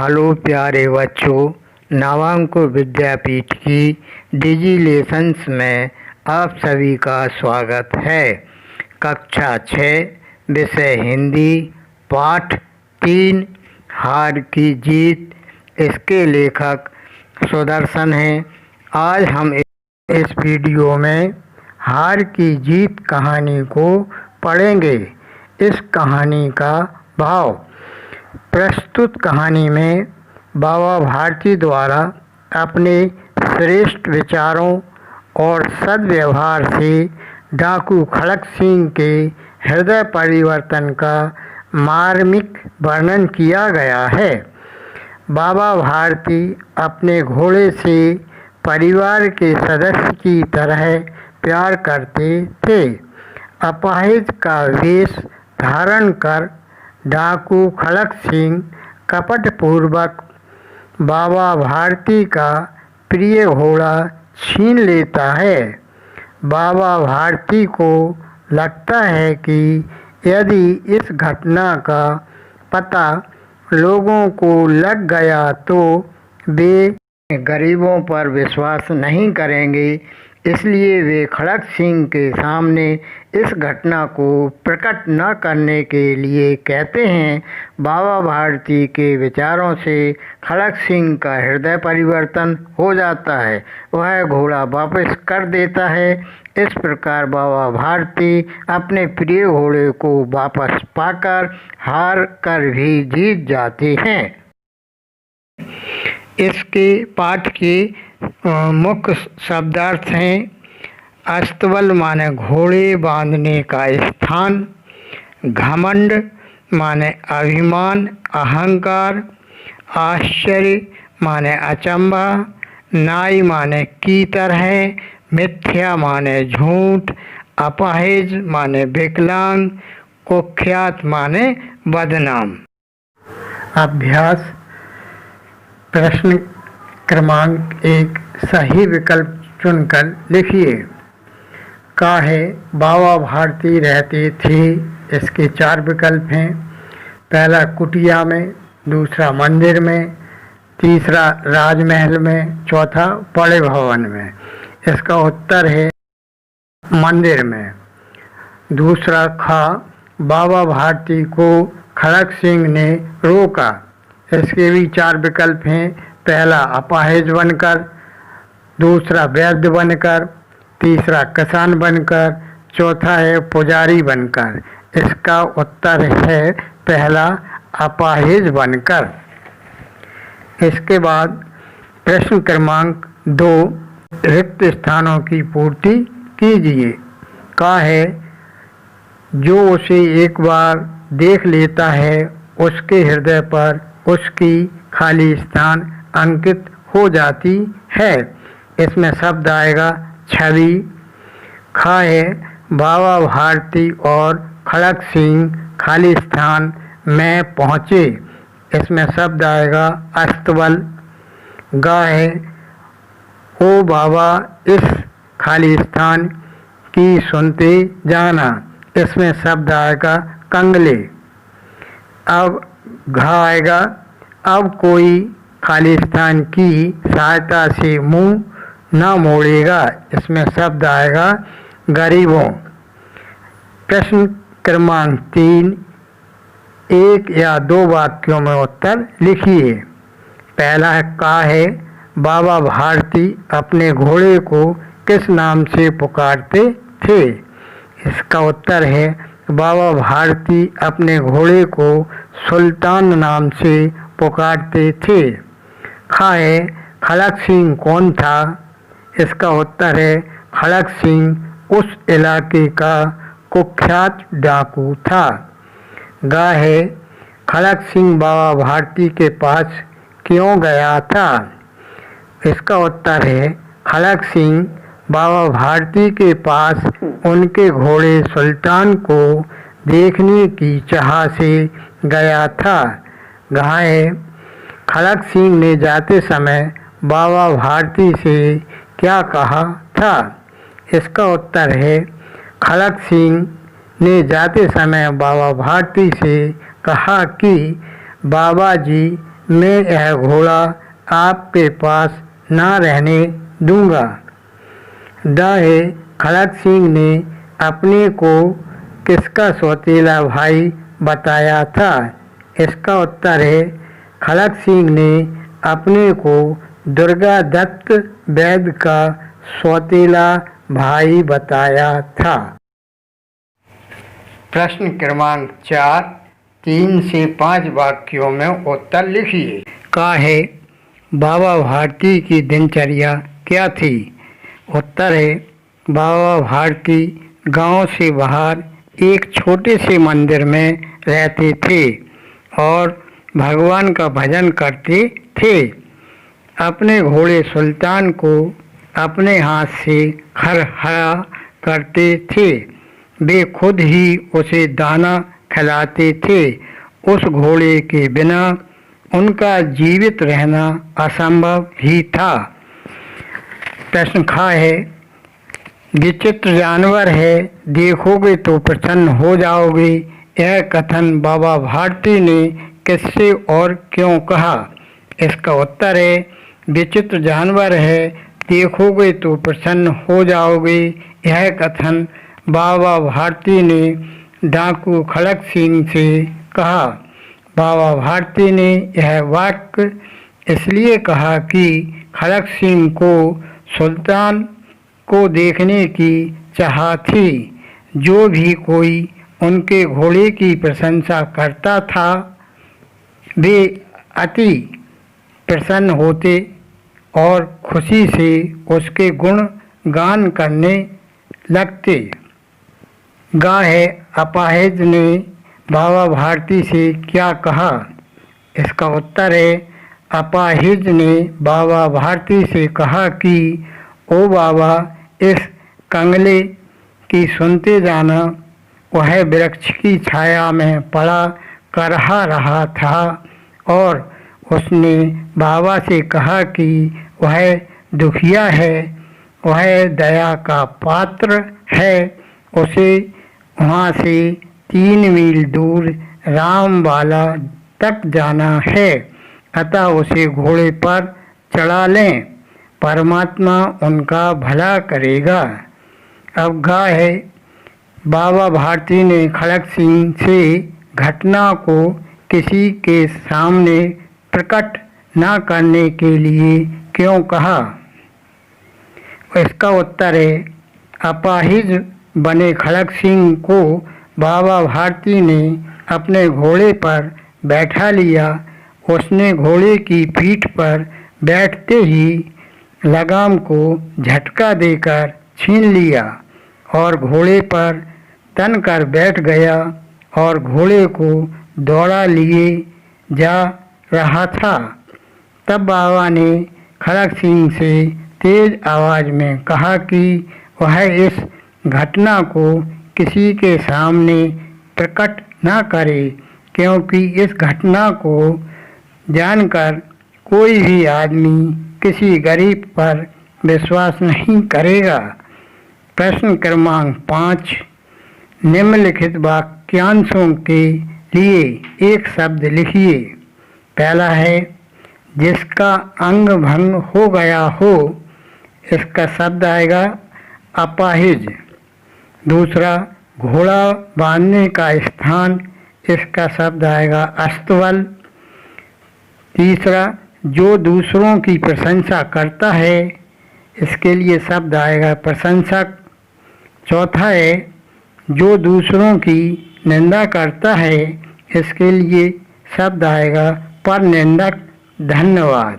Hello प्यारे बच्चों, नवांकुर विद्यापीठ की डिजी लेसन्स में आप सभी का स्वागत है। कक्षा 6 विषय हिंदी, पाठ 3 हार की जीत। इसके लेखक सुदर्शन हैं। आज हम इस वीडियो में हार की जीत कहानी को पढ़ेंगे। इस कहानी का भाव। प्रस्तुत कहानी में बाबा भारती द्वारा अपने श्रेष्ठ विचारों और सद्व्यवहार से डाकू खड़क सिंह के हृदय परिवर्तन का मार्मिक वर्णन किया गया है। बाबा भारती अपने घोड़े से परिवार के सदस्य की तरह प्यार करते थे। अपाहिज का वेश धारण कर डाकू खड़क सिंह कपटपूर्वक बाबा भारती का प्रिय घोड़ा छीन लेता है। बाबा भारती को लगता है कि यदि इस घटना का पता लोगों को लग गया तो वे गरीबों पर विश्वास नहीं करेंगे, इसलिए वे खड़क सिंह के सामने इस घटना को प्रकट न करने के लिए कहते हैं। बाबा भारती के विचारों से खड़क सिंह का हृदय परिवर्तन हो जाता है। वह घोड़ा वापस कर देता है। इस प्रकार बाबा भारती अपने प्रिय घोड़े को वापस पाकर हार कर भी जीत जाते हैं। इसके पाठ के मुख्य शब्दार्थ हैं। अस्तबल माने घोड़े बांधने का स्थान, घमंड माने अभिमान अहंकार, आश्चर्य माने अचंभा, नाई माने की तरह, मिथ्या माने झूठ, अपाहिज माने विकलांग, कुख्यात माने बदनाम। अभ्यास। प्रश्न क्रमांक 1 सही विकल्प चुनकर लिखिए। काहे बाबा भारती रहते थे? इसके 4 विकल्प हैं। पहला कुटिया में, दूसरा मंदिर में, तीसरा राजमहल में, चौथा बड़े भवन में। इसका उत्तर है मंदिर में। दूसरा खा बाबा भारती को खड़क सिंह ने रोका। इसके भी 4 विकल्प हैं। पहला अपाहिज बनकर, दूसरा वैद्य बनकर, तीसरा किसान बनकर, चौथा है पुजारी बनकर। इसका उत्तर है पहला अपाहिज बनकर। इसके बाद प्रश्न क्रमांक 2 रिक्त स्थानों की पूर्ति कीजिए। का है जो उसे एक बार देख लेता है उसके हृदय पर उसकी खाली स्थान अंकित हो जाती है। इसमें शब्द आएगा छवि। खा है बाबा भारती और खड़क सिंह खाली स्थान में पहुँचे। इसमें शब्द आएगा अस्तबल। गा है ओ बाबा इस खाली स्थान की सुनते जाना। इसमें शब्द आएगा कंगले। अब घा आएगा अब कोई खाली स्थान की सहायता से मुंह न मोड़ेगा। इसमें शब्द आएगा गरीबों। प्रश्न क्रमांक 3 1 या 2 वाक्यों में उत्तर लिखिए। पहला है का है बाबा भारती अपने घोड़े को किस नाम से पुकारते थे? इसका उत्तर है बाबा भारती अपने घोड़े को सुल्तान नाम से पुकारते थे। खा है खड़क सिंह कौन था? इसका उत्तर है खड़क सिंह उस इलाके का कुख्यात डाकू था। गा है खड़क सिंह बाबा भारती के पास क्यों गया था? इसका उत्तर है खड़क सिंह बाबा भारती के पास उनके घोड़े सुल्तान को देखने की चाह से गया था। गा है खड़क सिंह ने जाते समय बाबा भारती से क्या कहा था? इसका उत्तर है खड़क सिंह ने जाते समय बाबा भारती से कहा कि बाबा जी मैं यह घोड़ा आपके पास ना रहने दूंगा। दाहे खड़क सिंह ने अपने को किसका सौतेला भाई बताया था? इसका उत्तर है खड़क सिंह ने अपने को दुर्गा दत्त वैद्य का सौतेला भाई बताया था। प्रश्न क्रमांक 4, 3 से 5 वाक्यों में उत्तर लिखिए। का है बाबा भारती की दिनचर्या क्या थी? उत्तर है बाबा भारती गांव से बाहर एक छोटे से मंदिर में रहते थे और भगवान का भजन करते थे। अपने घोड़े सुल्तान को अपने हाथ से खरहरा करते थे। वे खुद ही उसे दाना खिलाते थे। उस घोड़े के बिना उनका जीवित रहना असंभव ही था। प्रश्न खा है विचित्र जानवर है, देखोगे तो प्रसन्न हो जाओगे। यह कथन बाबा भारती ने किससे और क्यों कहा? इसका उत्तर है विचित्र जानवर है, देखोगे तो प्रसन्न हो जाओगे। यह कथन बाबा भारती ने डाकू खड़क सिंह से कहा। बाबा भारती ने यह वाक्य इसलिए कहा कि खड़क सिंह को सुल्तान को देखने की चाह थी। जो भी कोई उनके घोड़े की प्रशंसा करता था वे अति प्रसन्न होते और खुशी से उसके गुण गान करने लगते। गा है अपाहिज ने बाबा भारती से क्या कहा? इसका उत्तर है अपाहिज ने बाबा भारती से कहा कि ओ बाबा, इस कंगले की सुनते जाना। वह वृक्ष की छाया में पड़ा करहा रहा था और उसने बाबा से कहा कि वह दुखिया है, वह दया का पात्र है। उसे वहाँ से 3 मील दूर रामवाला तक जाना है, अतः उसे घोड़े पर चढ़ा लें। परमात्मा उनका भला करेगा। अब गा है बाबा भारती ने खड़क सिंह से घटना को किसी के सामने प्रकट न करने के लिए क्यों कहा? इसका उत्तर है अपाहिज बने खड़क सिंह को बाबा भारती ने अपने घोड़े पर बैठा लिया। उसने घोड़े की पीठ पर बैठते ही लगाम को झटका देकर छीन लिया और घोड़े पर तन कर बैठ गया और घोड़े को दौड़ा लिए जा रहा था। तब बाबा ने खड़क सिंह से तेज आवाज़ में कहा कि वह इस घटना को किसी के सामने प्रकट न करे, क्योंकि इस घटना को जानकर कोई भी आदमी किसी गरीब पर विश्वास नहीं करेगा। प्रश्न क्रमांक 5, निम्नलिखित वाक्यांशों के लिए एक शब्द लिखिए। पहला है जिसका अंग भंग हो गया हो, इसका शब्द आएगा अपाहिज। दूसरा घोड़ा बांधने का स्थान, इसका शब्द आएगा अस्तबल। तीसरा जो दूसरों की प्रशंसा करता है, इसके लिए शब्द आएगा प्रशंसक। चौथा है जो दूसरों की निंदा करता है, इसके लिए शब्द आएगा परनिंदक। धन्यवाद।